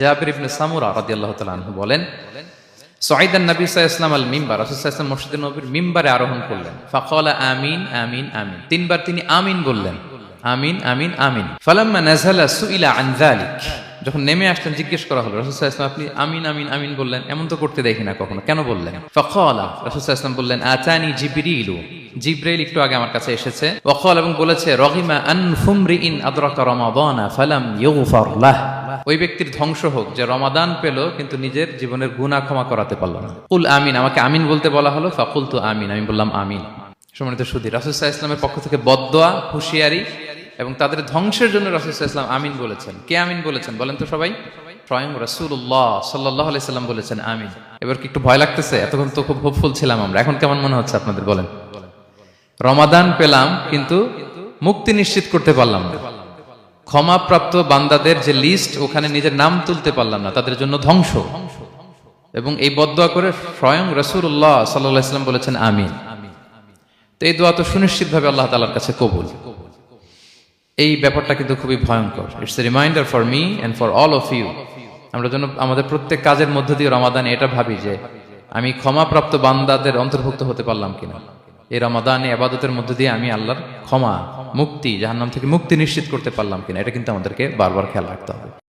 জাবির ইবনে সামুরা রাদিয়াল্লাহু তাআলা আনহু বলেন, সাইদান নবী সাল্লাল্লাহু আলাইহি ওয়াসাল্লাম আল মিম্বার, রাসূল সাল্লাল্লাহু আলাইহি ওয়াসাল্লাম মসজিদে নববীর মিম্বারে আরোহণ করলেন। ফাকালা আমিন আমিন আমিন, তিনবার তিনি আমিন বললেন, আমিন আমিন আমিন। ফালাম্মা নাযালা সুইলা আন যালিক, যখন নেমে আসলেন জিজ্ঞেস করা হলো, রাসূল সাল্লাল্লাহু আলাইহি ওয়াসাল্লাম আপনি আমিন আমিন আমিন বললেন, এমন তো করতে দেখি না কখনো, কেন বললেন? ফাকালা, রাসূল সাল্লাল্লাহু আলাইহি ওয়াসাল্লাম বললেন, আতানি জিবরিলু, জিব্রাইল একটু আগে আমার কাছে এসেছে। ওয়াকাল, এবং বলেছে, রগিমা আনফুমরিইন আদরাকা রমাদানা ফালাম ইউগফার লাহ, ওই ব্যক্তির ধ্বংস হোক যে রমাদান পেল কিন্তু নিজের জীবনের গুনাহ ক্ষমা করাতে পারল না। কুল আমিন, আমাকে আমিন বলতে বলা হলো, ফাকুলতু আমিন, আমি বললাম আমিন। সম্মানিত সুধী, রাসূল সাল্লাল্লাহু আলাইহি ওয়াসাল্লামের পক্ষ থেকে বদদোয়া, হুঁশিয়ারি এবং তাদের ধ্বংসের জন্য রাসূল সাল্লাল্লাহু আলাইহি ওয়াসাল্লাম আমিন বলেছেন। কে আমিন বলেছেন বলেন তো সবাই? স্বয়ং রাসূলুল্লাহ সাল্লাল্লাহু আলাইহি ওয়াসাল্লাম বলেছেন আমিন। এবার কি একটু ভয় লাগতেছে? এতক্ষণ তো খুব হোপফুল ছিলাম আমরা, এখন কেমন মনে হচ্ছে আপনাদের বলেন? রমাদান পেলাম কিন্তু মুক্তি নিশ্চিত করতে পারলাম না, ক্ষমাপ্রাপ্ত বান্দাদের যে লিস্ট ওখানে নিজের নাম তুলতে পারলাম না, তাদের জন্য ধ্বংস। এবং এই বদদোয়া করে স্বয়ং রাসূলুল্লাহ সাল্লাল্লাহু আলাইহি ওয়াসাল্লাম বলেছেন আমিন। তো এই দোয়া তো সুনিশ্চিতভাবে আল্লাহ তাআলার কাছে কবুল। এই ব্যাপারটা কিন্তু খুবই ভয়ঙ্কর। It's a reminder for me and for all of you. আমরা যেন আমাদের প্রত্যেক কাজের মধ্য দিয়ে রমাদানে এটা ভাবি যে আমি ক্ষমাপ্রাপ্ত বান্দাদের অন্তর্ভুক্ত হতে পারলাম কিনা। এই রমাদানে ইবাদতের মধ্য দিয়ে আমি আল্লাহর ক্ষমা, মুক্তি, জাহান্নাম থেকে মুক্তি নিশ্চিত করতে পারলাম কিনা, এটা কিন্তু আমাদেরকে বারবার খেয়াল রাখতে হবে।